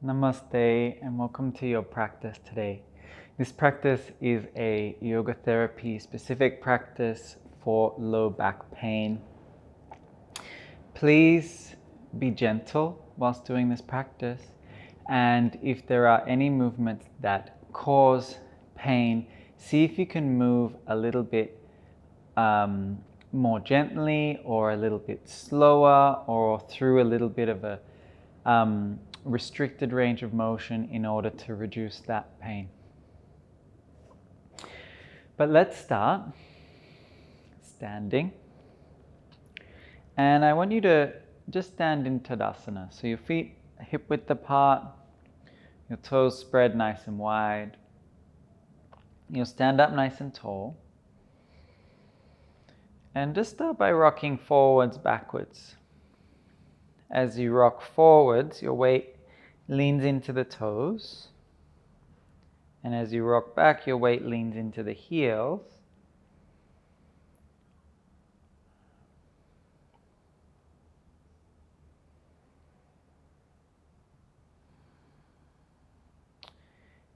Namaste and welcome to your practice today. This practice is a yoga therapy specific practice for low back pain. Please be gentle whilst doing this practice, and if there are any movements that cause pain, see if you can move a little bit more gently or a little bit slower or through a little bit of a restricted range of motion in order to reduce that pain. But let's start standing. And I want you to just stand in Tadasana. So your feet hip width apart, your toes spread nice and wide. You'll stand up nice and tall. And just start by rocking forwards, backwards. As you rock forwards, your weight leans into the toes. And as you rock back, your weight leans into the heels.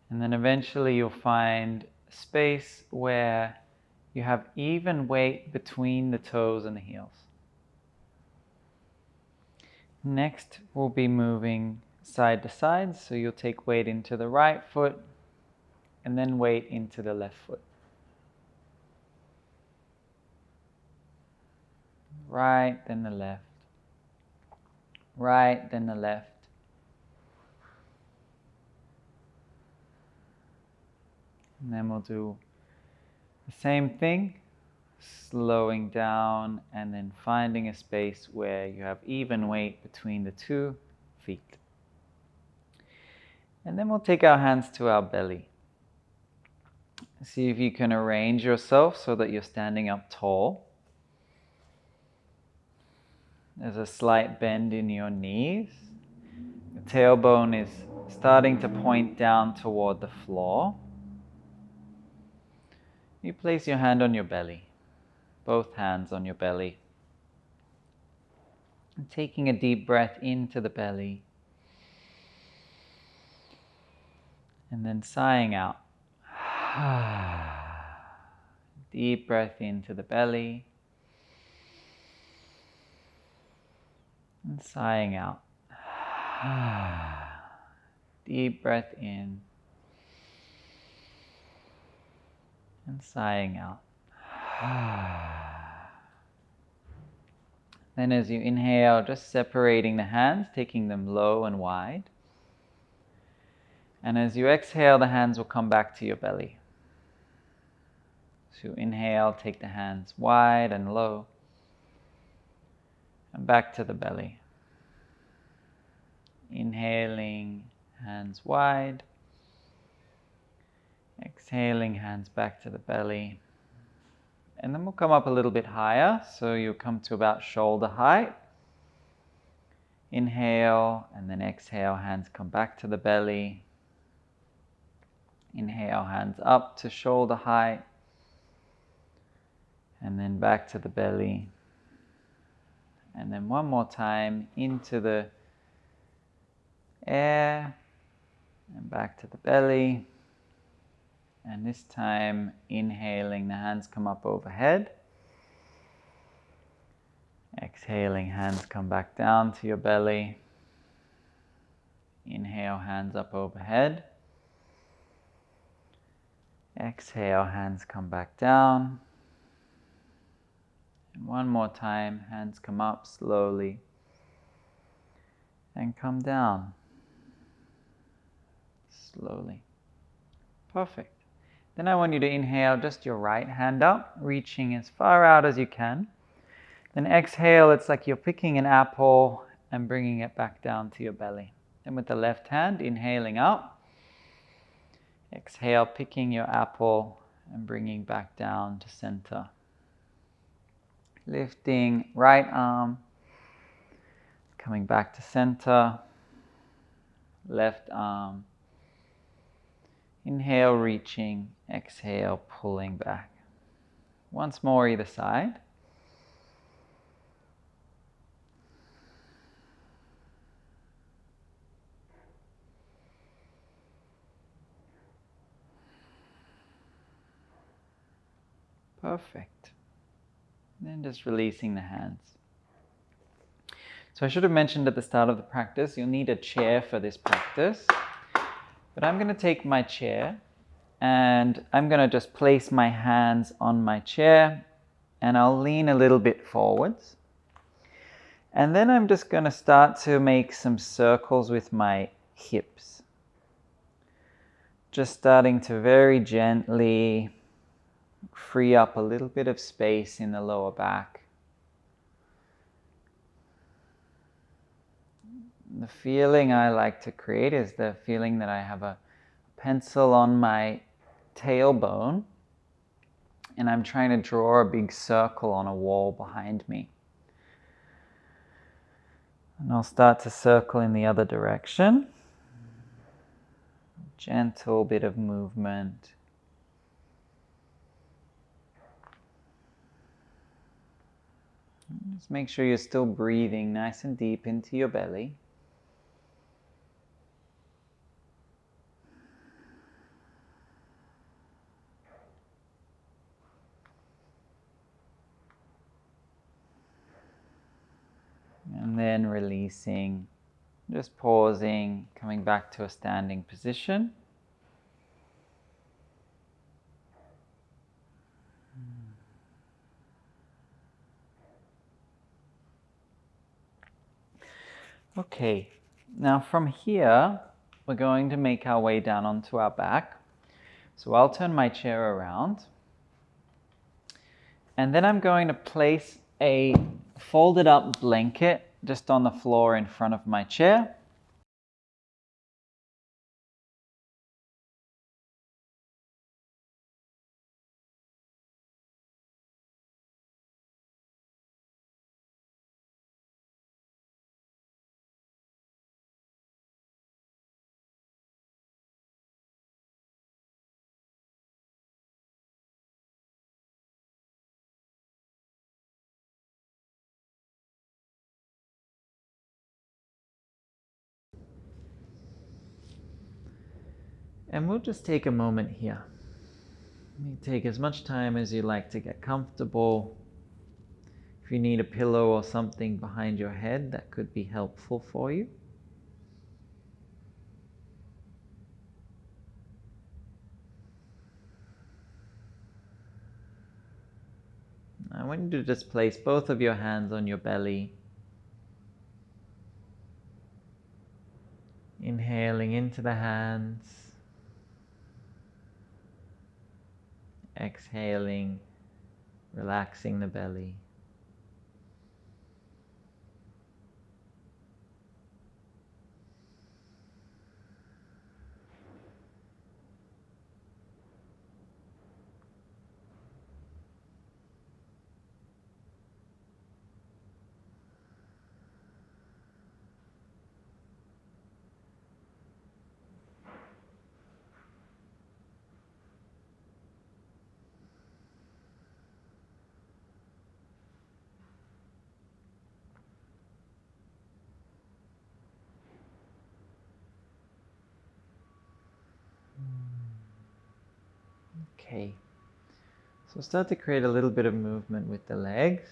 And then eventually you'll find space where you have even weight between the toes and the heels. Next, we'll be moving side to side, so you'll take weight into the right foot and then weight into the left foot. Right, then the left. Right, then the left. And then we'll do the same thing, slowing down and then finding a space where you have even weight between the two feet. And then we'll take our hands to our belly. See if you can arrange yourself so that you're standing up tall. There's a slight bend in your knees. The tailbone is starting to point down toward the floor. You place your hand on your belly, both hands on your belly. And taking a deep breath into the belly. And then sighing out. Deep breath into the belly. And sighing out. Deep breath in. And sighing out. Then as you inhale, just separating the hands, taking them low and wide. And as you exhale, the hands will come back to your belly. So inhale, take the hands wide and low. And back to the belly. Inhaling, hands wide. Exhaling, hands back to the belly. And then we'll come up a little bit higher, so you'll come to about shoulder height. Inhale, and then exhale, hands come back to the belly. Inhale, hands up to shoulder height. And then back to the belly. And then one more time, into the air, and back to the belly. And this time, inhaling, the hands come up overhead. Exhaling, hands come back down to your belly. Inhale, hands up overhead. Exhale, hands come back down. And one more time, hands come up slowly and come down slowly. Perfect. Then I want you to inhale just your right hand up, reaching as far out as you can. Then exhale, it's like you're picking an apple and bringing it back down to your belly. Then with the left hand, inhaling up. Exhale, picking your apple and bringing back down to center. Lifting right arm, coming back to center. Left arm. Inhale, reaching. Exhale, pulling back. Once more either side. Perfect. And then just releasing the hands. So I should have mentioned at the start of the practice, you'll need a chair for this practice. But I'm going to take my chair and I'm going to just place my hands on my chair and I'll lean a little bit forwards. And then I'm just going to start to make some circles with my hips. Just starting to very gently free up a little bit of space in the lower back. The feeling I like to create is the feeling that I have a pencil on my tailbone and I'm trying to draw a big circle on a wall behind me. And I'll start to circle in the other direction. Gentle bit of movement. Just make sure you're still breathing nice and deep into your belly. And then releasing, just pausing, coming back to a standing position. Okay, now from here, we're going to make our way down onto our back. So I'll turn my chair around. And then I'm going to place a folded up blanket just on the floor in front of my chair. And we'll just take a moment here. You take as much time as you like to get comfortable. If you need a pillow or something behind your head, that could be helpful for you. I want you to just place both of your hands on your belly. Inhaling into the hands. Exhaling, relaxing the belly. Okay, so start to create a little bit of movement with the legs.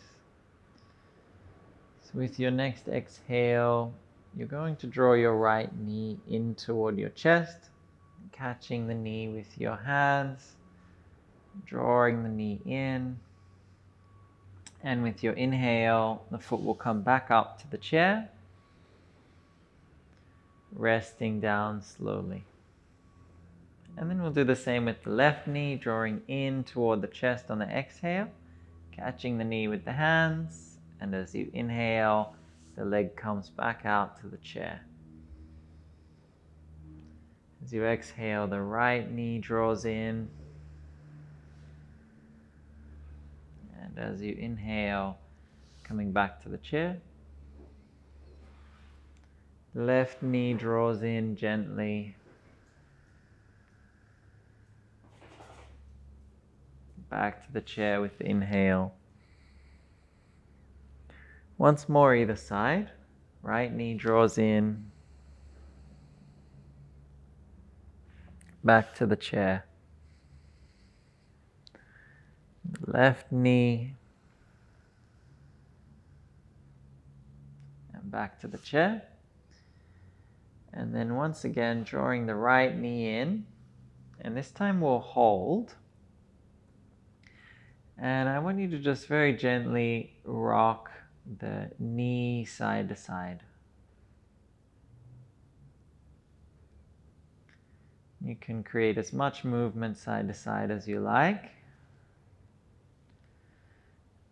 So with your next exhale, you're going to draw your right knee in toward your chest, catching the knee with your hands, drawing the knee in. And with your inhale, the foot will come back up to the chair, resting down slowly. And then we'll do the same with the left knee, drawing in toward the chest on the exhale, catching the knee with the hands, and as you inhale, the leg comes back out to the chair. As you exhale, the right knee draws in, and as you inhale, coming back to the chair. The left knee draws in gently, back to the chair with the inhale. Once more either side. Right knee draws in, back to the chair. The left knee and back to the chair. And then once again, drawing the right knee in, and this time we'll hold. And I want you to just very gently rock the knee side to side. You can create as much movement side to side as you like.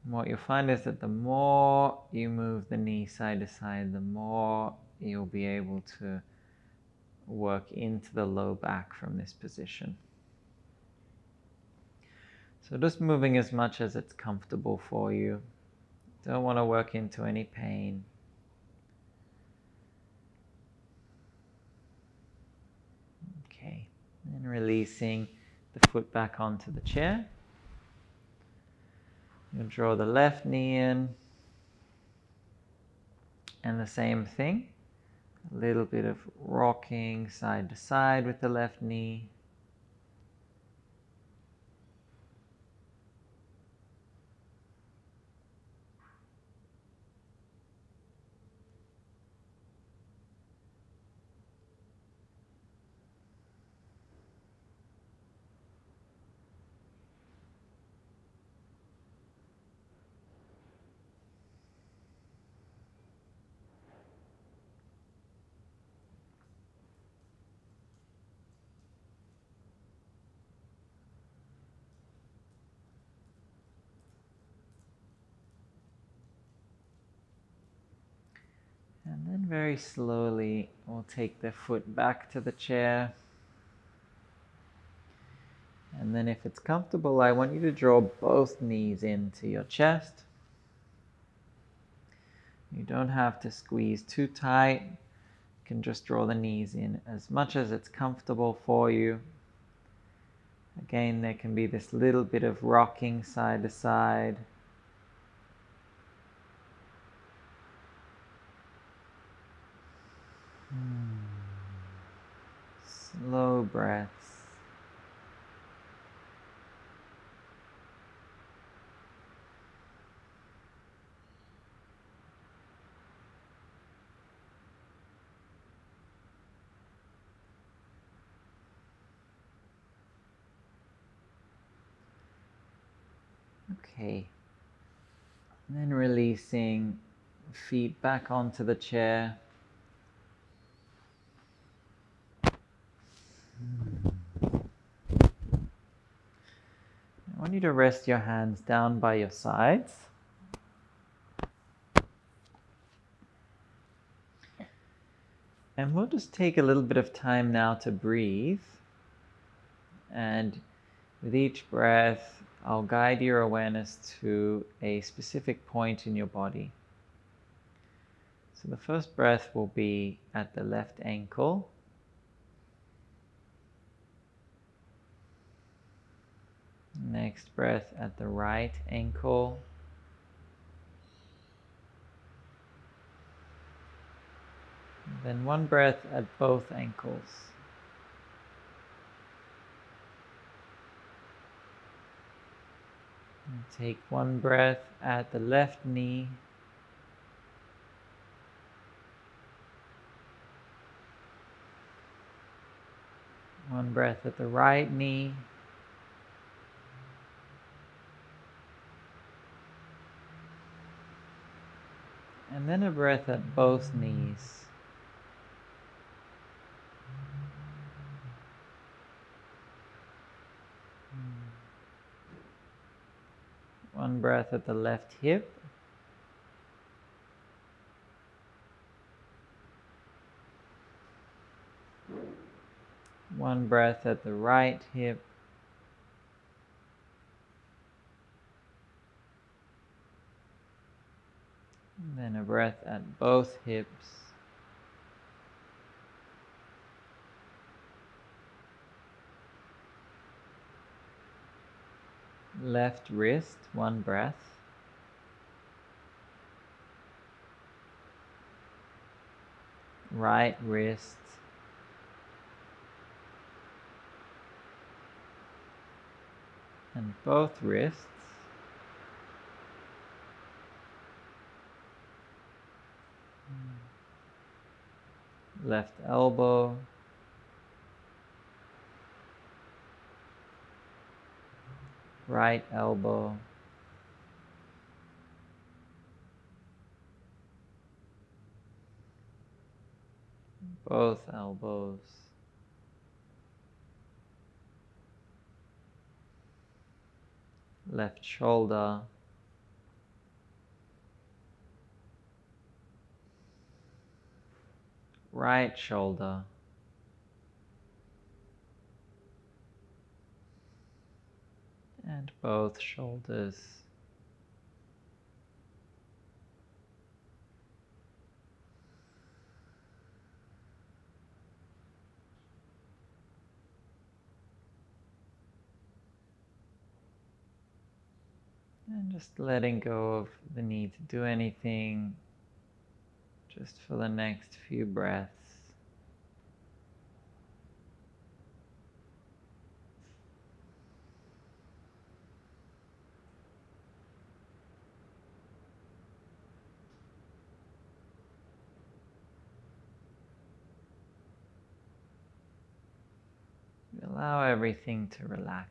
And what you'll find is that the more you move the knee side to side, the more you'll be able to work into the low back from this position. So just moving as much as it's comfortable for you. Don't want to work into any pain. Okay, and releasing the foot back onto the chair. You'll draw the left knee in, and the same thing. A little bit of rocking side to side with the left knee. And then very slowly, we'll take the foot back to the chair. And then if it's comfortable, I want you to draw both knees into your chest. You don't have to squeeze too tight. You can just draw the knees in as much as it's comfortable for you. Again, there can be this little bit of rocking side to side. Slow breaths. Okay. And then releasing feet back onto the chair. I want you to rest your hands down by your sides. And we'll just take a little bit of time now to breathe. And with each breath, I'll guide your awareness to a specific point in your body. So the first breath will be at the left ankle. Next breath at the right ankle. Then one breath at both ankles. And take one breath at the left knee. One breath at the right knee. And then a breath at both knees. One breath at the left hip. One breath at the right hip. And then a breath at both hips. Left wrist, one breath. Right wrist. And both wrists. left elbow, right elbow, both elbows, left shoulder, right shoulder, and both shoulders. And just letting go of the need to do anything just for the next few breaths. Allow everything to relax.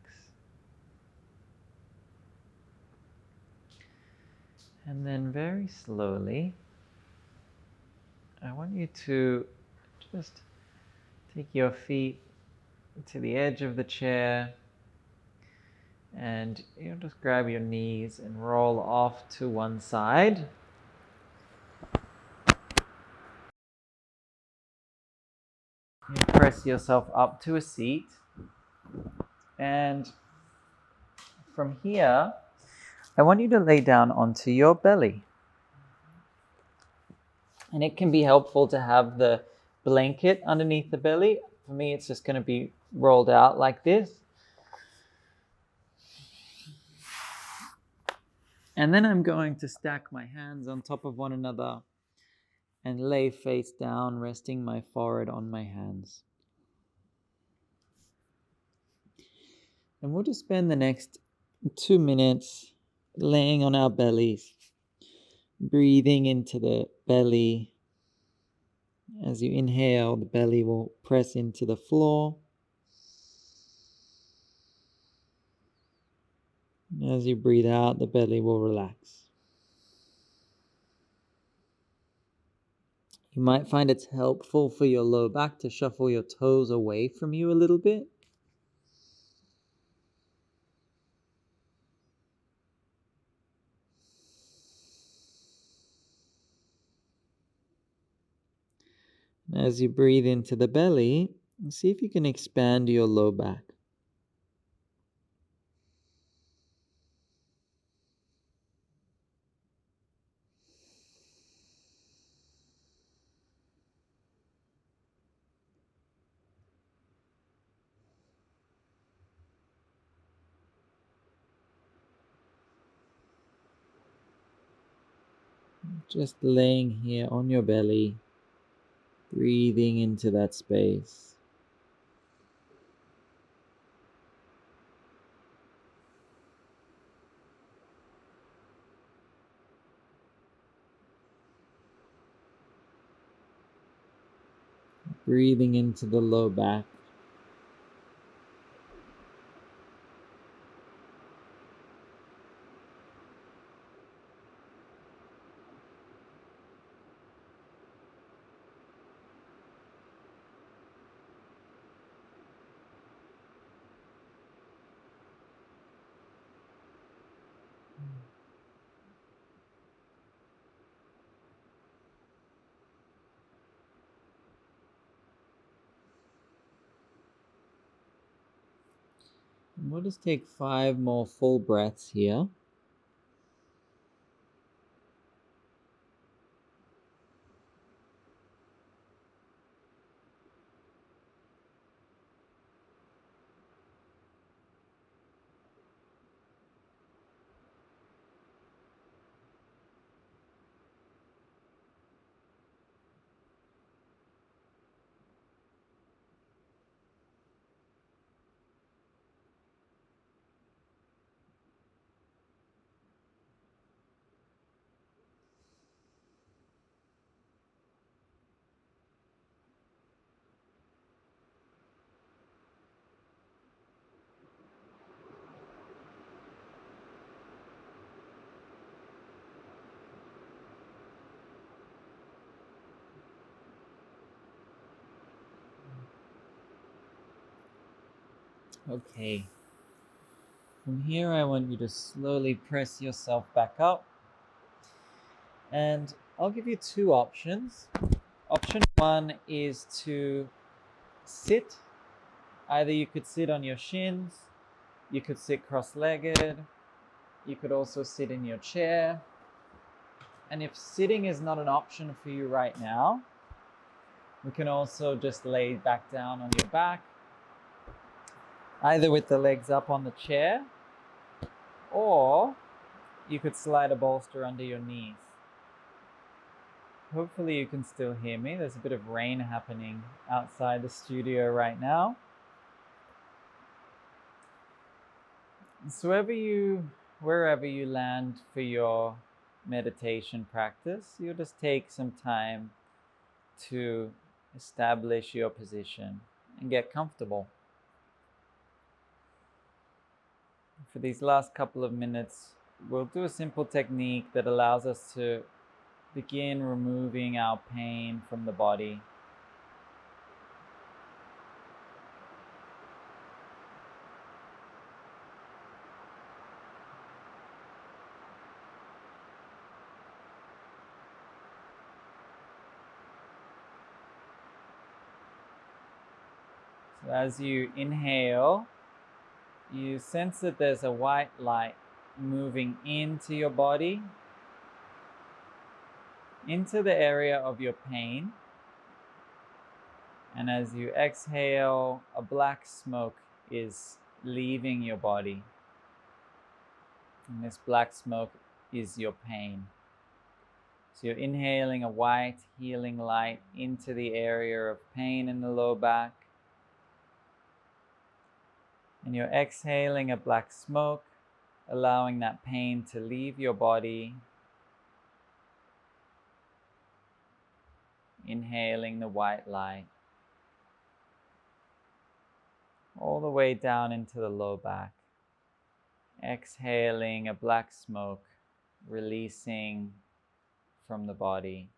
And then very slowly, I want you to just take your feet to the edge of the chair and you just grab your knees and roll off to one side. You press yourself up to a seat, and from here, I want you to lay down onto your belly. And it can be helpful to have the blanket underneath the belly. For me, it's just going to be rolled out like this. And then I'm going to stack my hands on top of one another and lay face down, resting my forehead on my hands. And we'll just spend the next 2 minutes laying on our bellies, breathing into the belly. As you inhale, the belly will press into the floor. As you breathe out, the belly will relax. You might find it's helpful for your low back to shuffle your toes away from you a little bit. As you breathe into the belly, see if you can expand your low back. Just laying here on your belly, breathing into that space. Breathing into the low back. And we'll just take 5 more full breaths here. Okay. From here, I want you to slowly press yourself back up. And I'll give you two options. Option one is to sit. Either you could sit on your shins, you could sit cross-legged, you could also sit in your chair. And if sitting is not an option for you right now, we can also just lay back down on your back, either with the legs up on the chair, or you could slide a bolster under your knees. Hopefully you can still hear me. There's a bit of rain happening outside the studio right now. So wherever you land for your meditation practice, you'll just take some time to establish your position and get comfortable. For these last couple of minutes, we'll do a simple technique that allows us to begin removing our pain from the body. So as you inhale, you sense that there's a white light moving into your body, into the area of your pain. And as you exhale, a black smoke is leaving your body. And this black smoke is your pain. So you're inhaling a white healing light into the area of pain in the low back. And you're exhaling a black smoke, allowing that pain to leave your body. Inhaling the white light all the way down into the low back. Exhaling a black smoke, releasing from the body.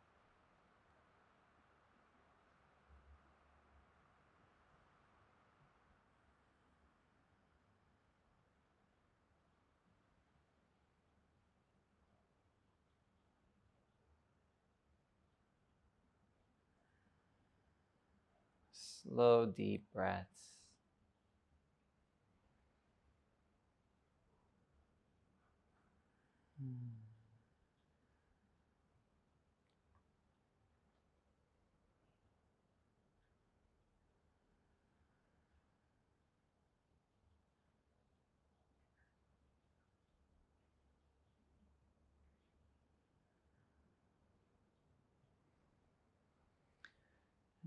Slow, deep breaths.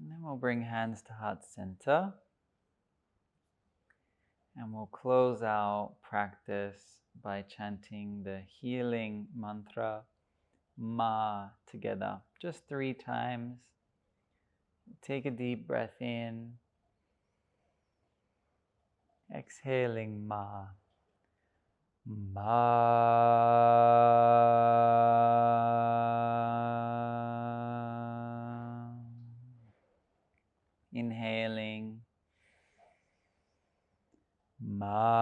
And then we'll bring hands to heart center. And we'll close our practice by chanting the healing mantra, Ma, together, just 3 times. Take a deep breath in, exhaling Ma. Ma. Inhaling. Ma.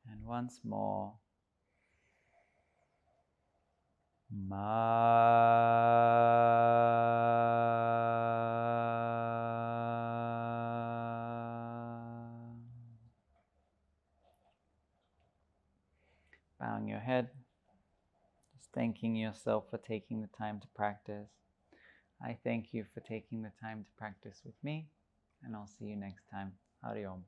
And once more. Bowing your head, just thanking yourself for taking the time to practice. I thank you for taking the time to practice with me, and I'll see you next time. Hari Om.